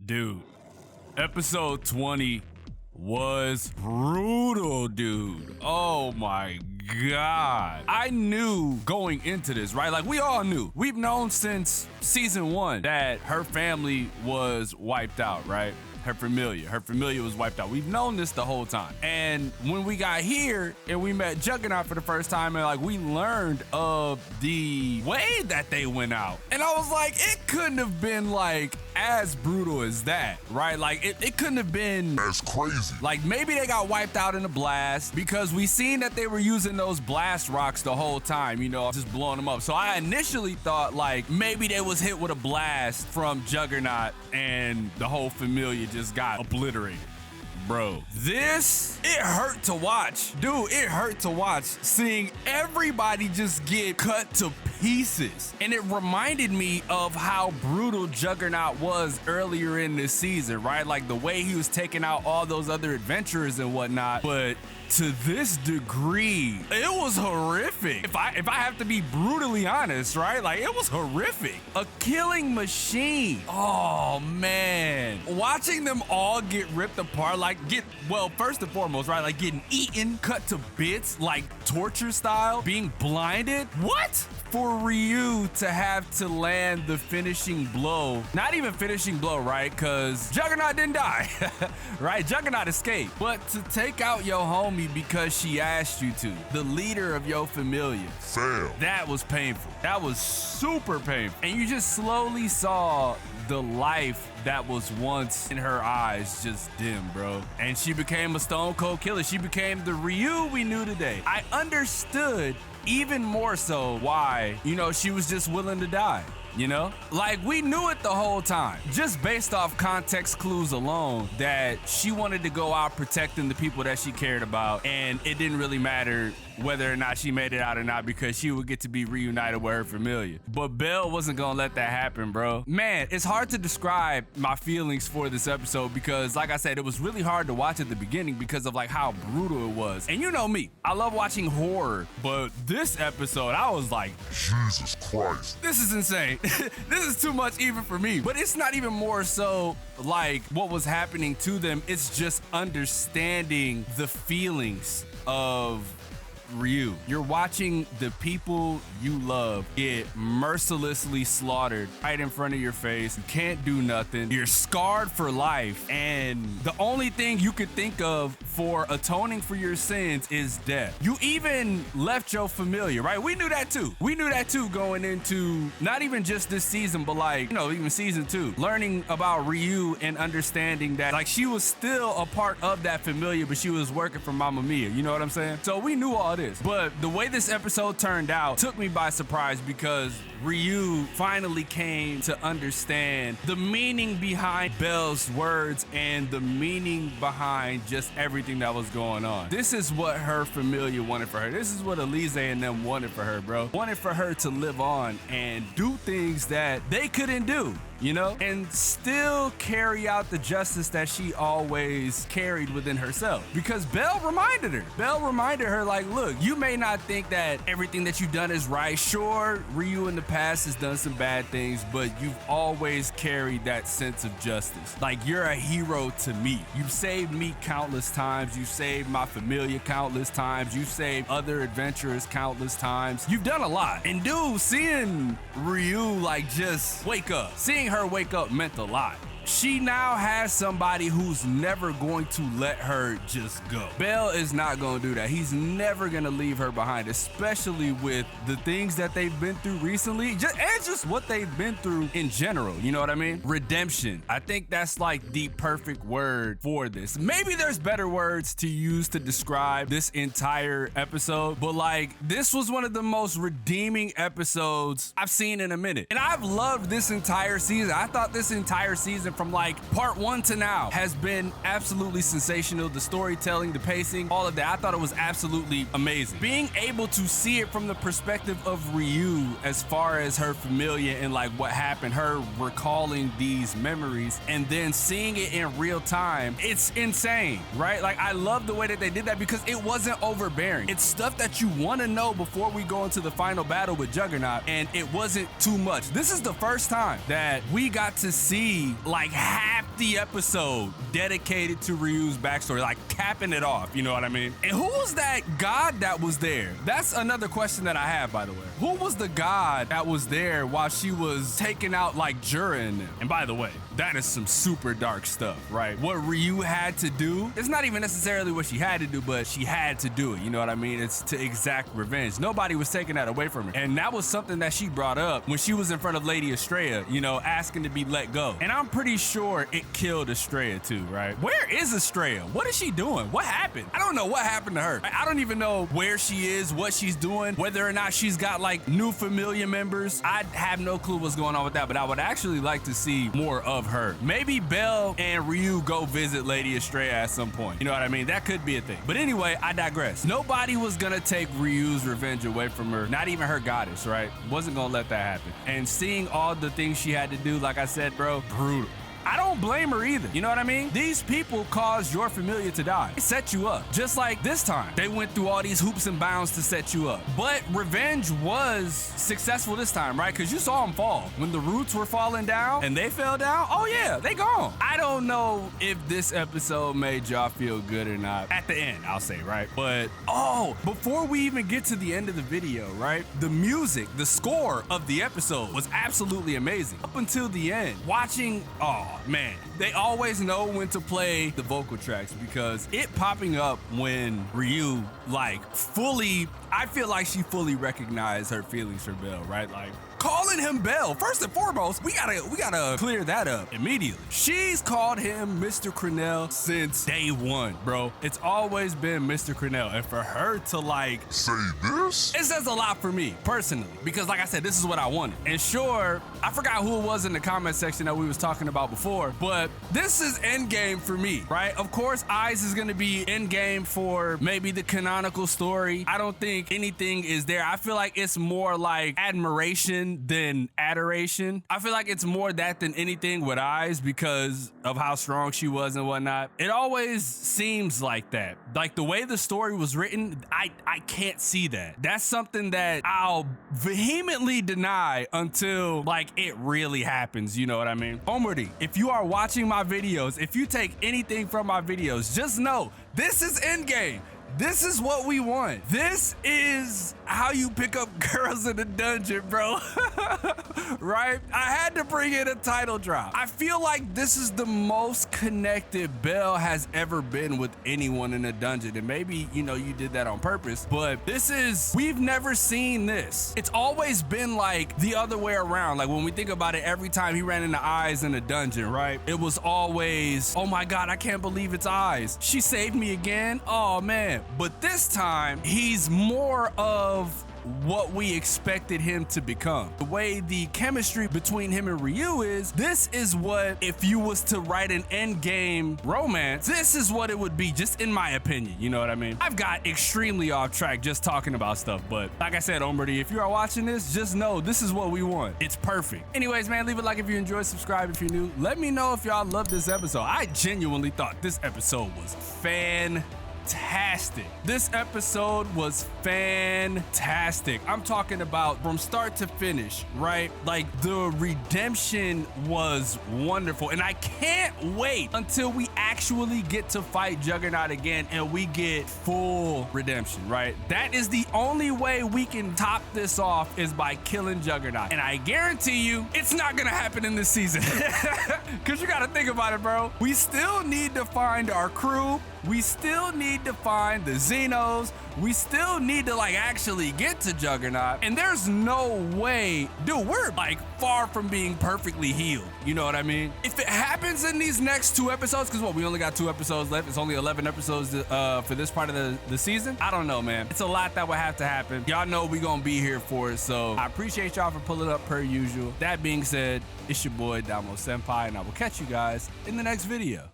Dude, episode 20 was brutal, dude. Oh my God. I knew going into this, right? Like we all knew. We've known since season 1 that her family was wiped out, right? Her familia was wiped out. We've known this the whole time. And when we got here and we met Juggernaut for the first time and like we learned of the way that they went out. And I was like, it couldn't have been like as brutal as that, right? Like it couldn't have been as crazy. Like maybe they got wiped out in a blast because we seen that they were using those blast rocks the whole time, you know, just blowing them up. So I initially thought like maybe they was hit with a blast from Juggernaut and the whole familia just got obliterated. Bro, it hurt to watch. Dude, it hurt to watch seeing everybody just get cut to pieces. And it reminded me of how brutal Juggernaut was earlier in this season, right? Like the way he was taking out all those other adventurers and whatnot. But to this degree, it was horrific. If I have to be brutally honest, right? Like it was horrific. A killing machine. Oh man. Watching them all get ripped apart, first and foremost, right? Like getting eaten, cut to bits, like torture style, being blinded. What? For Ryu to have to land the finishing blow, not even finishing blow, right? Because Juggernaut didn't die, right? Juggernaut escaped. But to take out your homie because she asked you to, the leader of your familia, that was painful. That was super painful. And you just slowly saw the life that was once in her eyes just dim, bro. And she became a stone cold killer. She became the Ryu we knew today. I understood even more so why, you know, she was just willing to die, you know? Like we knew it the whole time, just based off context clues alone, that she wanted to go out protecting the people that she cared about, and it didn't really matter whether or not she made it out or not because she would get to be reunited with her familia. But Belle wasn't gonna let that happen, bro. Man, it's hard to describe my feelings for this episode because, like I said, it was really hard to watch at the beginning because of like how brutal it was. And you know me, I love watching horror, but this episode, I was like, Jesus Christ. This is insane. This is too much even for me. But it's not even more so like what was happening to them. It's just understanding the feelings of Ryu. You're watching the people you love get mercilessly slaughtered right in front of your face. You can't do nothing. You're scarred for life. And the only thing you could think of for atoning for your sins is death. You even left your familia, right? We knew that too. We knew that too going into not even just this season, but like, you know, even season 2. Learning about Ryu and understanding that like she was still a part of that familia, but she was working for Mamma Mia. You know what I'm saying? So we knew all this. But the way this episode turned out took me by surprise because Ryu finally came to understand the meaning behind Belle's words and the meaning behind just everything that was going on. This is what her familia wanted for her. This is what Elise and them wanted for her, bro. Wanted for her to live on and do things that they couldn't do, you know, and still carry out the justice that she always carried within herself. Because Belle reminded her like, look, you may not think that everything that you've done is right. Sure, Ryu in the past has done some bad things, but you've always carried that sense of justice. Like, you're a hero to me. You've saved me countless times. You've saved my familia countless times. You've saved other adventurers countless times. You've done a lot. And dude, seeing Ryu like just wake up, seeing her wake up meant a lot. She now has somebody who's never going to let her just go. Belle is not going to do that. He's never going to leave her behind, especially with the things that they've been through recently, and just what they've been through in general. You know what I mean? Redemption. I think that's like the perfect word for this. Maybe there's better words to use to describe this entire episode, but like this was one of the most redeeming episodes I've seen in a minute. And I've loved this entire season. I thought this entire season from like part 1 to now has been absolutely sensational. The storytelling, the pacing, all of that. I thought it was absolutely amazing. Being able to see it from the perspective of Ryu as far as her familia and like what happened, her recalling these memories and then seeing it in real time, it's insane, right? Like I love the way that they did that because it wasn't overbearing. It's stuff that you want to know before we go into the final battle with Juggernaut, and it wasn't too much. This is the first time that we got to see like like half the episode dedicated to Ryu's backstory, like capping it off, you know what I mean? And who was that god that was there? That's another question that I have, by the way. Who was the god that was there while she was taking out like Jura in them? And by the way, that is some super dark stuff, right? What Ryu had to do, it's not even necessarily what she had to do, but she had to do it, you know what I mean? It's to exact revenge. Nobody was taking that away from her. And that was something that she brought up when she was in front of Lady Estrella, you know, asking to be let go. And I'm pretty sure it killed Estrella too, right? Where is Estrella? What is she doing? What happened? I don't know what happened to her. I don't even know where she is, what she's doing, whether or not she's got like new familiar members. I have no clue what's going on with that, but I would actually like to see more of her. Maybe Belle and Ryu go visit Lady Estrella at some point. You know what I mean? That could be a thing. But anyway, I digress. Nobody was gonna take Ryu's revenge away from her, not even her goddess, right? Wasn't gonna let that happen. And seeing all the things she had to do, like I said, bro, brutal. I don't blame her either. You know what I mean? These people caused your familiar to die. They set you up. Just like this time. They went through all these hoops and bounds to set you up. But revenge was successful this time, right? Because you saw them fall. When the roots were falling down and they fell down, oh yeah, they gone. I don't know if this episode made y'all feel good or not. At the end, I'll say, right? But, oh, before we even get to the end of the video, right? The music, the score of the episode was absolutely amazing. Up until the end, watching, oh, man, they always know when to play the vocal tracks because it popping up when Ryu like fully, I feel like she fully recognized her feelings for Belle, right? Like calling him Belle. First and foremost, we gotta clear that up immediately. She's called him Mr. Cornell since day one, bro. It's always been Mr. Cornell, and for her to like Say this? it says a lot for me personally because, like I said, this is what I wanted. And sure, I forgot who it was in the comment section that we was talking about before, but this is endgame for me, right? Of course, Eyes is gonna be endgame for maybe the canonical story. I don't think anything is there. I feel like it's more like admiration than adoration. I feel like it's more that than anything with Eyes because of how strong she was and whatnot. It always seems like that. Like the way the story was written, I can't see that. That's something that I'll vehemently deny until like it really happens. You know what I mean? Omri, if you are watching my videos, if you take anything from my videos, just know this is endgame. This is what we want. This is how you pick up girls in the dungeon, bro. Right? I had to bring in a title drop. I feel like this is the most connected Belle has ever been with anyone in a dungeon. And maybe, you know, you did that on purpose, but we've never seen this. It's always been like the other way around. Like when we think about it, every time he ran into Eyes in a dungeon, right? It was always, oh my God, I can't believe it's Eyes. She saved me again. Oh man. But this time, he's more of what we expected him to become. The way the chemistry between him and Ryu is, this is what, if you was to write an endgame romance, this is what it would be, just in my opinion, you know what I mean? I've got extremely off track just talking about stuff, but like I said, Omri, if you are watching this, just know this is what we want. It's perfect. Anyways, man, leave a like if you enjoyed, subscribe if you're new. Let me know if y'all love this episode. I genuinely thought this episode was fantastic. This episode was fantastic. I'm talking about from start to finish, right? Like the redemption was wonderful, and I can't wait until we actually get to fight Juggernaut again and we get full redemption, right? That is the only way we can top this off is by killing Juggernaut, and I guarantee you it's not gonna happen in this season because you gotta think about it, bro. We still need to find our crew. We still need to find the Xenos. We still need to like actually get to Juggernaut. And there's no way, dude, we're like far from being perfectly healed. You know what I mean? If it happens in these next 2 episodes, because what, we only got 2 episodes left. It's only 11 episodes for this part of the season. I don't know, man. It's a lot that would have to happen. Y'all know we gonna be here for it. So I appreciate y'all for pulling up per usual. That being said, it's your boy DanMachi, and I will catch you guys in the next video.